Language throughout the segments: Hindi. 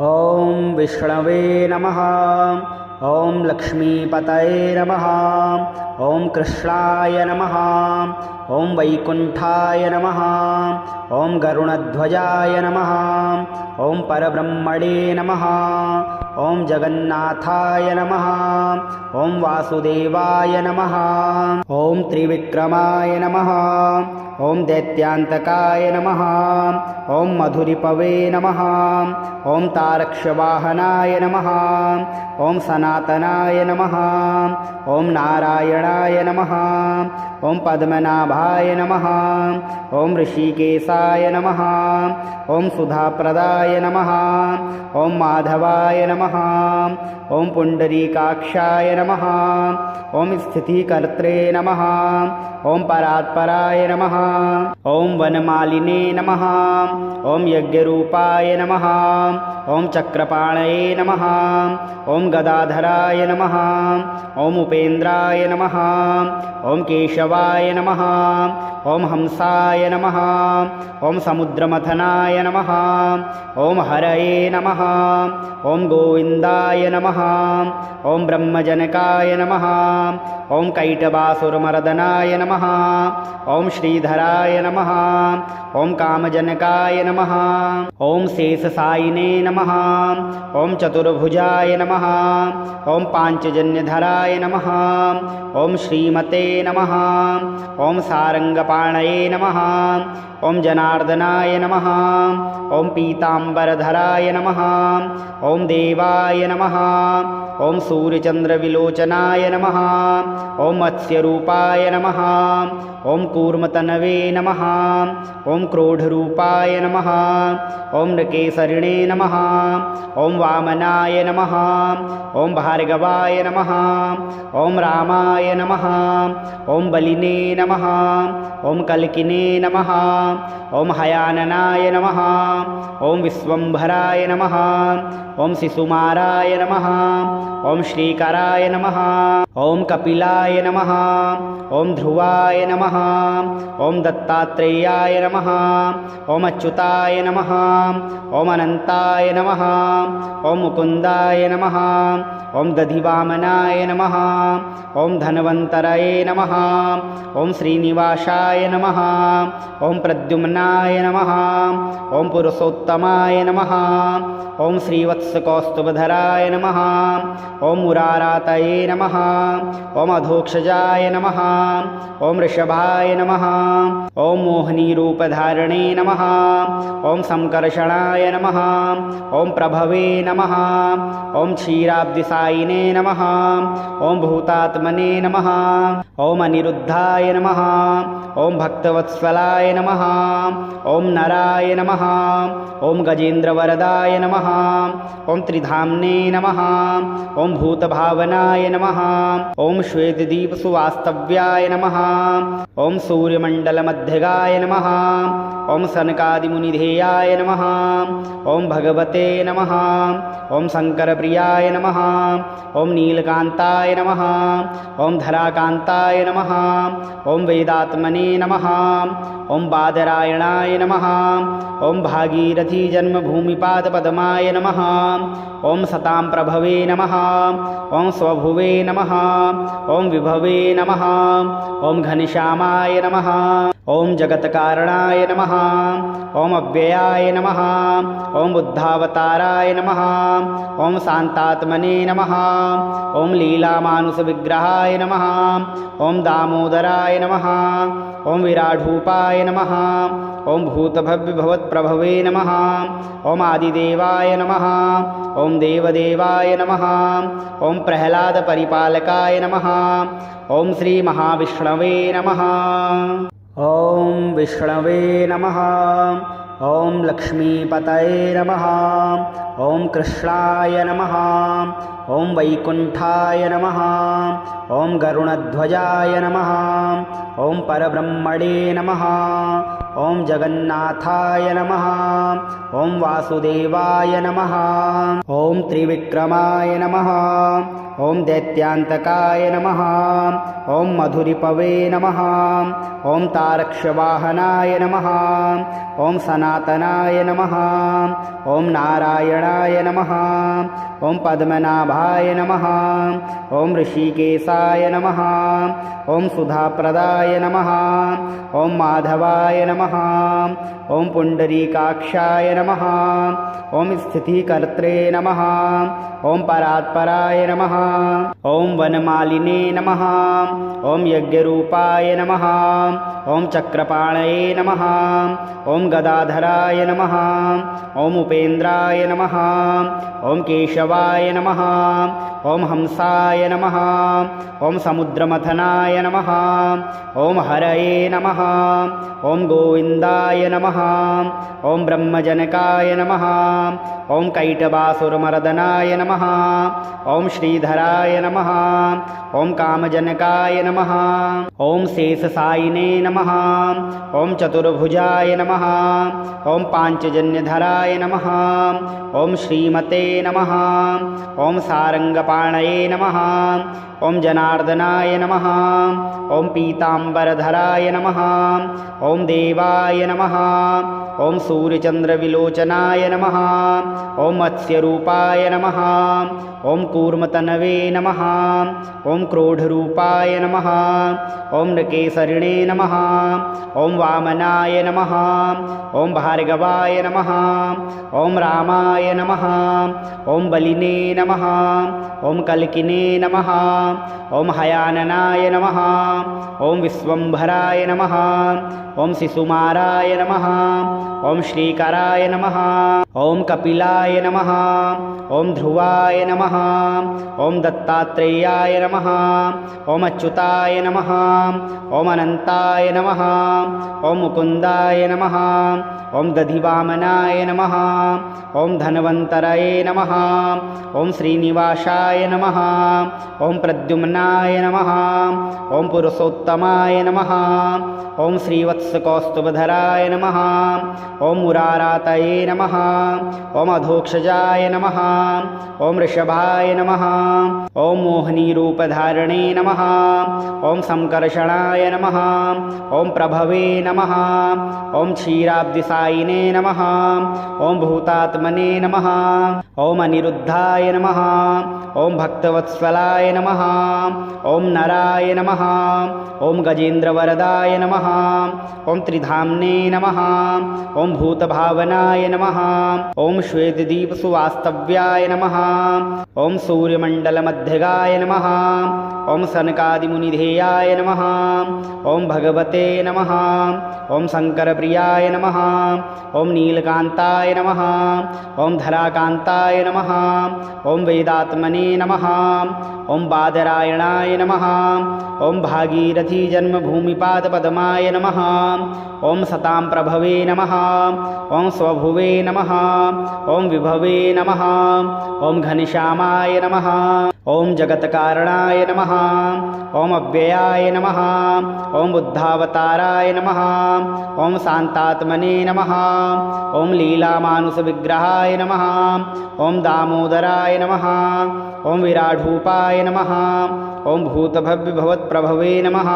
ॐ विष्णवे नमः। ॐ लक्ष्मीपतये नमः। ॐ कृष्णाय नमः। ॐ वैकुण्ठाय नमः। ॐ गरुडध्वजाय नमः। ॐ परब्रह्मणे नमः। ॐ जगन्नाथाय नमः। ॐ वासुदेवाय नमः। ॐ त्रिविक्रमाय नमः। ॐ दैत्यान्तकाय नमः। ॐ मधुरिपवे नमः। ॐ तारक्षवाहनाय नमः। ॐ सनातनाय नमः। ॐ नारायणाय नमः। ॐ पद्मनाभाय नमः। ॐ ऋषिकेशाय नमः। ॐ सुधाप्रदाय नमः। ॐ माधवाय नमः। ॐ पुण्डरीकाक्षाय नमः। ॐ स्थितिकर्त्रे नमः। ॐ परात्पराय नमः। ॐ वनमालिने नमः। ॐ यज्ञरूपाय नमः। ॐ चक्रपाणये नमः। ॐ गदाधराय नमः। ॐ उपेन्द्राय नमः। ॐ केशवाय नमः। ॐ हंसाय नमः। ॐ समुद्रमथनाय नमः। ॐ हरये नमः। ॐ गोविन्दाय नमः। ॐ ब्रह्मजनकाय नमः। ॐ कैटभासुरमर्दनाय नमः। ॐ श्रीधराय नमः। ॐ कामजनकाय नमः। ॐ शेषशायिने नमः। ॐ चतुर्भुजाय नमः। ॐ पाञ्चजन्यधराय नमः। ॐ श्रीमते नमः। ॐ सारङ्गपाणये नमः। ॐ जनार्दनाय नमः। ॐ पीताम्बरधराय नमः। ॐ देवाय नमः। ॐ सूर्यचन्द्रविलोचनाय नमः। ॐ मत्स्यरूपाय नमः। ॐ कूर्मतनवे नमः। ॐ क्रोधरूपाय नमः। ॐ नृकेसरिणे नमः। ॐ वामनाय नमः। ॐ भार्गवाय नमः। ॐ रामाय नमः। ॐ बलिने नमः। ॐ कल्किने नमः। ॐ हयाननाय नमः। ॐ विश्वम्भराय नमः। ॐ शिशुमाराय नमः। ॐ श्रीकराय नमः। ॐ कपिलाय नमः। ॐ ध्रुवाय नमः। ॐ दत्तात्रेयाय नमः। ॐ अच्युताय नमः। ॐ अनन्ताय नमः। ॐ मुकुन्दाय नमः। ॐ दधिवामनाय नमः। ॐ धन्वन्तरये नमः। ॐ श्रीनिवासाय नमः। ॐ प्रद्युम्नाय नमः। ॐ पुरुषोत्तमाय नमः। ॐ श्रीवत्सकौस्तुभधराय नमः। ॐ मुरारातये नमः। ॐ अधोक्षजाय नमः। ॐ ऋषभाय नमः। ॐ मोहिनीरूपधारिणे नमः। ॐ संकर्षणाय नमः। ॐ प्रभवे नमः। ॐ क्षीराब्धिसायिने नमः। ॐ भूतात्मने नमः। ॐ अनिरुद्धाय नमः। ॐ भक्तवत्सलाय नमः। ॐ नराय नमः। ॐ गजेन्द्रवरदाय नमः। ॐ त्रिधाम्ने नमः। ॐ भूतभावनाय नमः। ॐ श्वेतदीपसुवास्तव्याय नमः। ॐ सूर्यमण्डलमध्यगाय नमः। ॐ सनकादिमुनिधेयाय नमः। ॐ भगवते नमः। ॐ शङ्करप्रियाय नमः। ॐ नीलकान्ताय नमः। ॐ धराकान्ताय नमः। ॐ वेदात्मने नमः। ॐ बादरायणाय नमः। ॐ भागीरथी जन्मभूमिपादपद्माय नमः। ॐ सतां प्रभवे नमः। ॐ स्वभुवे नमः। ॐ विभवे नमः। ॐ घनश्यामाय नमः। ॐ जगत्कारणाय नमः। ॐ अव्ययाय नमः। ॐ बुद्धावताराय नमः। ॐ शान्तात्मने नमः। ॐ लीलामानुषविग्रहाय नमः। ॐ दामोदराय नमः। ॐ विराडरूपाय नमः। ॐ भूतभव्यभवत्प्रभवे नमः। ॐ आदिदेवाय नमः। ॐ देवदेवाय नमः। ॐ प्रह्लादपरिपालकाय नमः। ॐ श्रीमहाविष्णवे नमः। ॐ विष्णवे नमः। ॐ लक्ष्मीपतये नमः। ॐ कृष्णाय नमः। ॐ वैकुण्ठाय नमः। ॐ गरुडध्वजाय नमः। ॐ परब्रह्मणे नमः। ॐ जगन्नाथाय नमः ॐ वासुदेवाय नमः ॐ त्रिविक्रमाय नमः ॐ दैत्यान्तकाय नमः ॐ मधुरिपवे नमः ॐ तारक्षवाहनाय नमः ॐ सनातनाय नमः ॐ नारायणाय नमः ॐ पद्मनाभाय नमः ॐ ऋषिकेशाय नमः ॐ सुधाप्रदाय नमः ॐ माधवाय नमः ॐ पुण्डरीकाक्षाय नमः ॐ स्थितिकर्त्रे नमः ॐ परात्पराय नमः ॐ वनमालिने नमः ॐ यज्ञरूपाय नमः ॐ चक्रपाणये नमः ॐ गदाधराय नमः ॐ उपेन्द्राय नमः ॐ केशवाय नमः ॐ हंसाय नमः ॐ समुद्रमथनाय नमः ॐ हरये नमः ॐ गोविन्दाय नमः ॐ ब्रह्मजनकाय नमः ॐ कैटभासुरमर्दनाय नमः ॐ श्रीधराय नमः ॐ कामजनकाय नमः ॐ शेषसायिने नमः ॐ चतुर्भुजाय नमः ॐ पाञ्चजन्यधराय नमः ॐ श्रीमते नमः ॐ सारङ्गपाणये नमः ॐ जनार्दनाय नमः ॐ पीताम्बरधराय नमः ॐ देवाय नमः ॐ सूर्यचन्द्रविलोचनाय नमः ॐ मत्स्यरूपाय नमः ॐ कूर्मतनवे नमः ॐ क्रोधरूपाय नमः ॐ नृकेसरिणे नमः ॐ वामनाय नमः ॐ भार्गवाय नमः ॐ रामाय नमः ॐ बलिने नमः ॐ कल्किने नमः ॐ हयाननाय नमः ॐ विश्वम्भराय नमः ॐ शिशुमाराय नमः ॐ श्रीकराय नमः ॐ कपिलाय नमः ॐ ध्रुवाय नमः ॐ दत्तात्रेयाय नमः ॐ अच्युताय नमः ॐ अनन्ताय नमः ॐ मुकुन्दाय नमः ॐ दधिवामनाय नमः ॐ धन्वन्तरये नमः ॐ श्रीनिवासाय नमः ॐ प्रद्युम्नाय नमः ॐ पुरुषोत्तमाय नमः ॐ श्रीवत्सकौस्तुभधराय नमः ॐ मुरारातये नमः ॐ अधोक्षजाय नमः ॐ ऋषभाय नमः ॐ मोहिनीरूपधारिणे नमः ॐ संकर्षणाय नमः ॐ प्रभवे नमः ॐ क्षीराब्धिसायिने नमः ॐ भूतात्मने नमः ॐ अनिरुद्धाय नमः ॐ भक्तवत्सलाय नमः ॐ नराय नमः ॐ गजेन्द्रवरदाय नमः ॐ त्रिधाम्ने नमः ॐ भूतभावनाय नमः ॐ श्वेतदीपसुवास्तव्याय नमः ॐ सूर्यमण्डलमध्यगाय नमः ॐ सनकादिमुनिधेयाय नमः ॐ भगवते नमः ॐ शङ्करप्रियाय नमः ॐ नीलकान्ताय नमः ॐ धराकान्ताय नमः ॐ वेदात्मने नमः ॐ बादरायणाय नमः ॐ भागीरथीजन्मभूमिपादपद्माय नमः ॐ सतां प्रभवे नमः ॐ स्वभुवे नमः ॐ विभवे नमः ॐ घनश्यामाय नमः ॐ जगत्कारणाय नमः ॐ अव्ययाय नमः ॐ बुद्धावताराय नमः ॐ शान्तात्मने नमः ॐ लीलामानुषविग्रहाय नमः ॐ दामोदराय नमः ॐ विराढूपाय नमः ॐ भूतभव्यभवत्प्रभवे नमः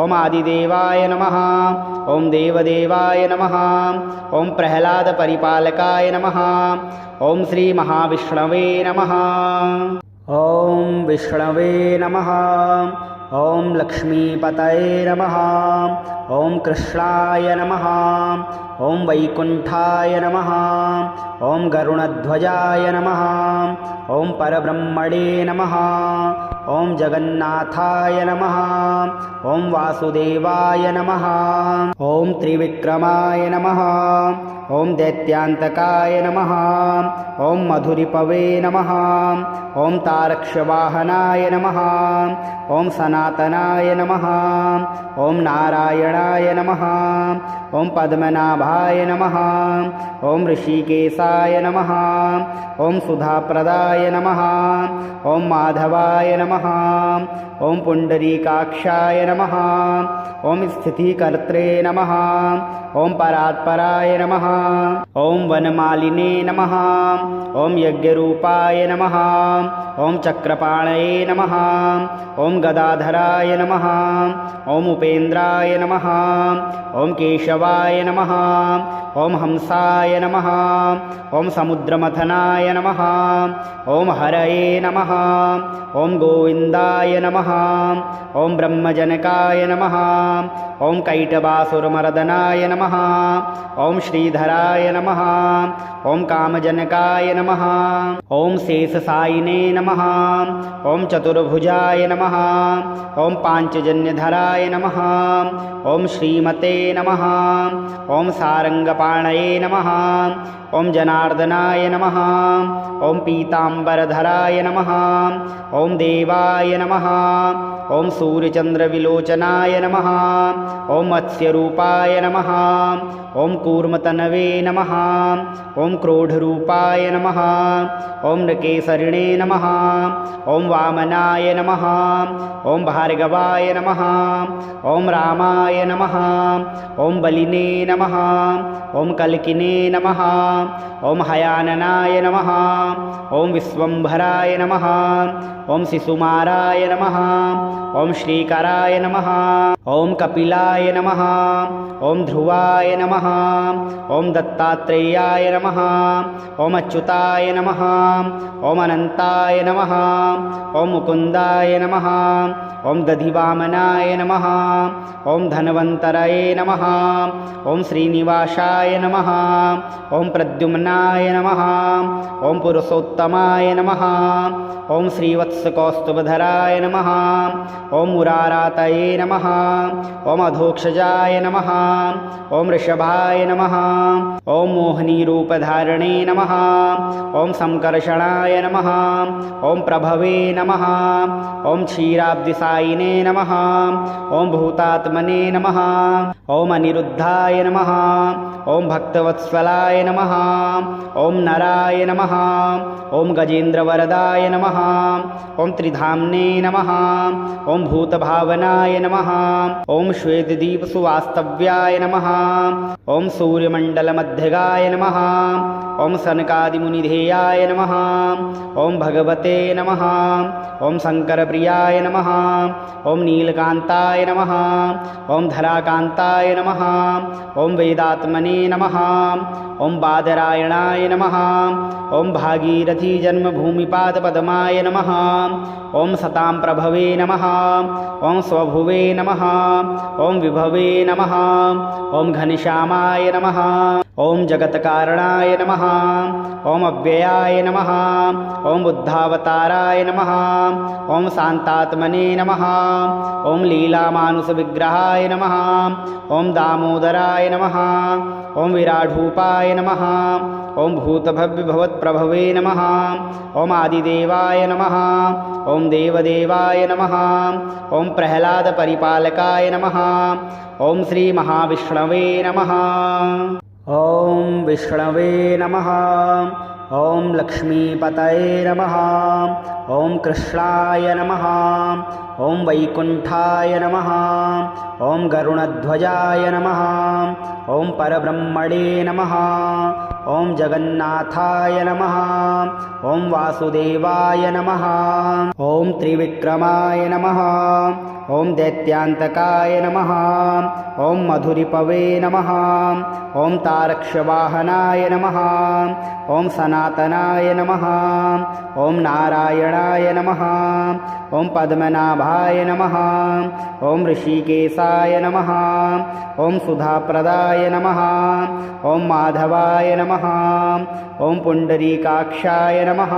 ॐ आदिदेवाय नमः ॐ देवदेवाय नमः ॐ प्रह्लादपरिपालकाय नमः ॐ श्रीमहाविष्णवे नमः ॐ विष्णवे नमः ॐ लक्ष्मीपतये नमः ॐ कृष्णाय नमः ॐ वैकुण्ठाय नमः ॐ गरुणध्वजाय नमः ॐ परब्रह्मणे नमः ॐ जगन्नाथाय नमः ॐ वासुदेवाय नमः ॐ त्रिविक्रमाय नमः ॐ दैत्यान्तकाय नमः ॐ मधुरिपवे नमः ॐ तारक्षवाहनाय नमः ॐ सनातनाय नमः ॐ नारायणाय नमः ॐ पद्मनाभाय पद्मनाभाय नमः। ॐ ऋषिकेशाय नमः। ॐ सुधाप्रदाय नमः। ॐ माधवाय नमः। ॐ पुण्डरीकाक्षाय नमः। ॐ स्थितिकर्त्रे नमः। ॐ परात्पराय नमः। ॐ वनमालिने नमः। ॐ यज्ञरूपाय नमः। ॐ चक्रपाणये नमः। ॐ गदाधराय नमः। ॐ उपेन्द्राय नमः। ॐ केशवाय नमः। ॐ हंसाय नमः। ॐ समुद्रमथनाय नमः। ॐ हरये नमः। ॐ गोविन्दाय नमः। ॐ ब्रह्मजनकाय नमः। ॐ कैटभासुरमर्दनाय नमः। ॐ श्रीधराय नमः। ॐ कामजनकाय नमः। ॐ शेषसायिने नमः। ॐ चतुर्भुजाय नमः। ॐ पाञ्चजन्यधराय नमः। ॐ श्रीमते नमः। ॐ सारङ्गपाणये नमः। ॐ जनार्दनाय नमः। ॐ पीताम्बरधराय नमः। ॐ देवाय नमः। ॐ सूर्यचन्द्रविलोचनाय नमः। ॐ मत्स्यरूपाय नमः। ॐ कूर्मतनवे नमः। ॐ क्रोधरूपाय नमः। ॐ नृकेसरिणे नमः। ॐ वामनाय नमः। ॐ भार्गवाय नमः। ॐ रामाय नमः। ॐ बलिने नमः। ॐ कल्किने नमः। ॐ हयाननाय नमः। ॐ विश्वम्भराय नमः। ॐ शिशुमाराय नमः। ॐ श्रीकराय नमः। ॐ कपिलाय नमः। ॐ ध्रुवाय नमः। ॐ दत्तात्रेयाय नमः। ॐ अच्युताय नमः। ॐ अनन्ताय नमः। ॐ मुकुन्दाय नमः। ॐ दधिवामनाय नमः। ॐ धन्वन्तरये नमः। ॐ श्रीनिवासाय नमः। ॐ प्रद्युम्नाय नमः। ॐ पुरुषोत्तमाय नमः। ॐ श्रीवत्सकौस्तुभधराय नमः। ॐ मुरारातये नमः। ॐ अधोक्षजाय नमः। ॐ ऋषभाय नमः। ॐ मोहिनीरूपधारिणे नमः। ॐ संकर्षणाय नमः। ॐ प्रभवे नमः। ॐ क्षीराब्धिसायिने नमः। ॐ भूतात्मने नमः। ॐ अनिरुद्धाय नमः। ॐ भक्तवत्सलाय नमः। ॐ नराय नमः। ॐ गजेन्द्रवरदाय नमः। ॐ त्रिधाम्ने नमः। ॐ भूतभावनाय नमः। ॐ श्वेतदीपसुवास्तव्याय नमः। ॐ सूर्यमण्डलमध्यगाय नमः। ॐ सनकादिमुनिधेयाय नमः। ॐ भगवते नमः। ॐ शङ्करप्रियाय नमः। ॐ नीलकान्ताय नमः। ॐ धराकान्ताय नमः। ॐ वेदात्मने नमः। ॐ बादरायणाय नमः। ॐ भागीरथीजन्मभूमिपादपद्माय नमः। ॐ सतां प्रभवे नमः। ॐ स्वभुवे नमः। ॐ विभवे नमः। ॐ घनश्यामाय नमः। ॐ जगत्कारणाय नमः। ॐ अव्ययाय नमः। ॐ बुद्धावताराय नमः। ॐ शान्तात्मने नमः। ॐ लीलामानुषविग्रहाय नमः। ॐ दामोदराय नमः। ॐ विराडरूपाय नमः। ॐ भूतभव्यभवत्प्रभवे नमः। ॐ आदिदेवाय नमः। ॐ देवदेवाय नमः। ॐ प्रह्लादपरिपालकाय नमः। ॐ श्रीमहाविष्णवे नमः। ॐ विष्णवे नमः। ॐ लक्ष्मीपतये नमः। ॐ कृष्णाय नमः। ॐ वैकुण्ठाय नमः। ॐ गरुणध्वजाय नमः। ॐ परब्रह्मणे नमः। ॐ जगन्नाथाय नमः। ॐ वासुदेवाय नमः। ॐ त्रिविक्रमाय नमः। ॐ दैत्यान्तकाय नमः। ॐ मधुरिपवे नमः। ॐ तारक्षवाहनाय नमः। ॐ सनातनाय नमः। ॐ नारायणाय नमः। ॐ पद्मनाभाय नमः। ॐ ऋषिकेशाय नमः। ॐ सुधाप्रदाय नमः। ॐ माधवाय नमः। नमः। ॐ पुण्डरीकाक्षाय नमः।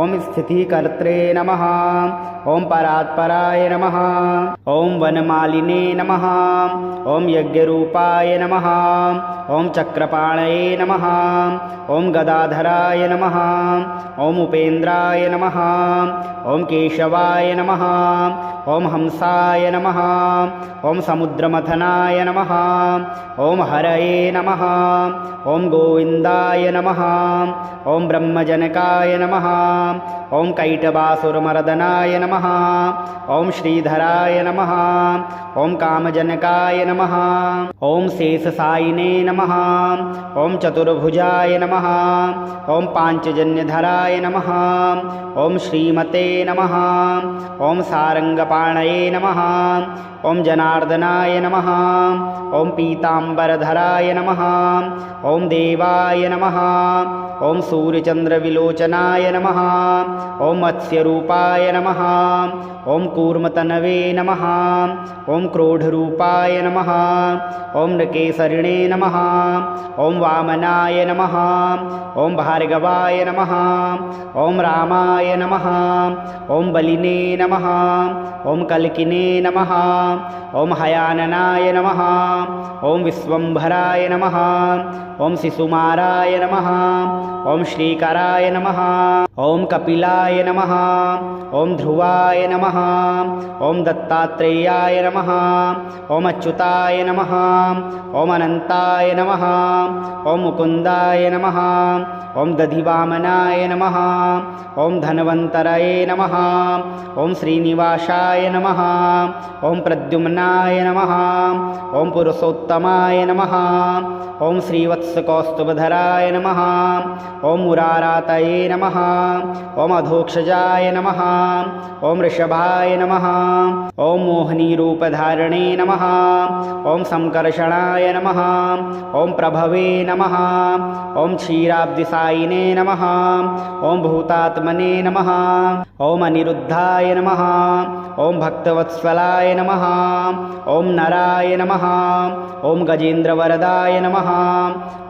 ॐ स्थितिकर्त्रे नमः। ॐ परात्पराय नमः। ॐ वनमालिने नमः। ॐ यज्ञरूपाय नमः। ॐ चक्रपाणये नमः। ॐ गदाधराय नमः। ॐ उपेन्द्राय नमः। ॐ केशवाय नमः। ॐ हंसाय नमः। ॐ समुद्रमथनाय नमः। ॐ हरये नमः। ॐ गोविन्दाय नमः। ॐ ब्रह्मजनकाय नमः। ॐ कैटभासुरमर्दनाय नमः। ॐ श्रीधराय नमः। ॐ कामजनकाय नमः। ॐ शेषसायिने नमः। ॐ चतुर्भुजाय नमः। ॐ पाञ्चजन्यधराय नमः। ॐ श्रीमते नमः। ॐ सारङ्गपाणये नमः। ॐ जनार्दनाय नमः। ॐ पीताम्बरधराय नमः। ॐ देवाय नमः। ॐ सूर्यचन्द्रविलोचनाय नमः। ॐ मत्स्यरूपाय नमः। ॐ कूर्मतनवे नमः। ॐ क्रोधरूपाय नमः। ॐ नृकेसरिणे नमः। ॐ वामनाय नमः। ॐ भार्गवाय नमः। ॐ रामाय नमः। ॐ बलिने नमः। ॐ कल्किने नमः। ॐ हयाननाय नमः। ॐ विश्वम्भराय नमः। ॐ शिशुमाराय नमः। ॐ श्रीकराय नमः। ॐ कपिलाय नमः। ॐ ध्रुवाय नमः। ॐ दत्तात्रेयाय नमः। ॐ अच्युताय नमः। ॐ अनन्ताय नमः। ॐ मुकुन्दाय नमः। ॐ दधिवामनाय नमः। ॐ धन्वन्तरये नमः। ॐ श्रीनिवासाय नमः। ॐ प्रद्युम्नाय नमः। ॐ पुरुषोत्तमाय नमः। ॐ श्रीवत्सकौस्तुभधराय नमः। ॐ मुरारातये नमः। ॐ अधोक्षजाय नमः। ॐ वृषभाय नमः। ॐ मोहिनीरूपधारिणे नमः। ॐ संकर्षणाय नमः। ॐ प्रभवे नमः। ॐ क्षीराब्धिसायिने नमः। ॐ भूतात्मने नमः। ॐ अनिरुद्धाय नमः। ॐ भक्तवत्सलाय नमः। ॐ नराय नमः। ॐ गजेन्द्रवरदाय नमः।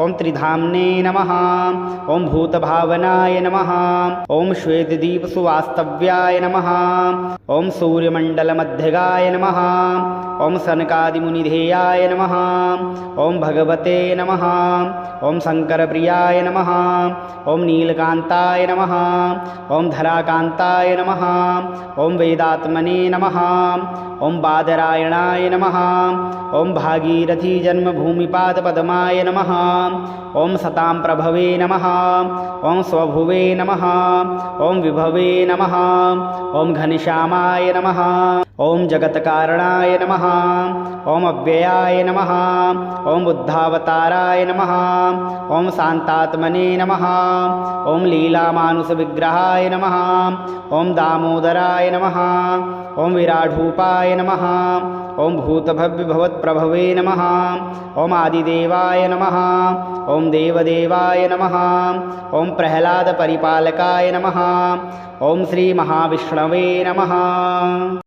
ॐ त्रिधाम्ने नमः। ॐ भूतभावनाय नमः। ॐ श्वेतदीपसुवास्तव्याय नमः। ॐ सूर्यमण्डलमध्यगाय नमः। ॐ सनकादिमुनिधेयाय नमः। ॐ भगवते नमः। ॐ शङ्करप्रियाय नमः। ॐ नीलकान्ताय नमः। ॐ धराकान्ताय नमः। ॐ वेदात्मने नमः। ॐ बादरायणाय नमः। ॐ भागीरथीजन्मभूमिपादपद्माय नमः। ॐ सतां प्रभवे नमः। ॐ स्वभुवे नमः। ॐ विभवे नमः। ॐ घनश्यामाय नमः। ॐ जगत्कारणाय नमः। ॐ अव्ययाय नमः। ॐ बुद्धावताराय नमः। ॐ शान्तात्मने नमः। ॐ लीलामानुषविग्रहाय नमः। ॐ दामोदराय नमः। ॐ विराडरूपाय नमः। ॐ भूतभव्यभवत्प्रभवे नमः। ॐ आदिदेवाय नमः। ॐ देवदेवाय नमः। ॐ प्रह्लादपरिपालकाय नमः। ॐ श्रीमहाविष्णवे नमः।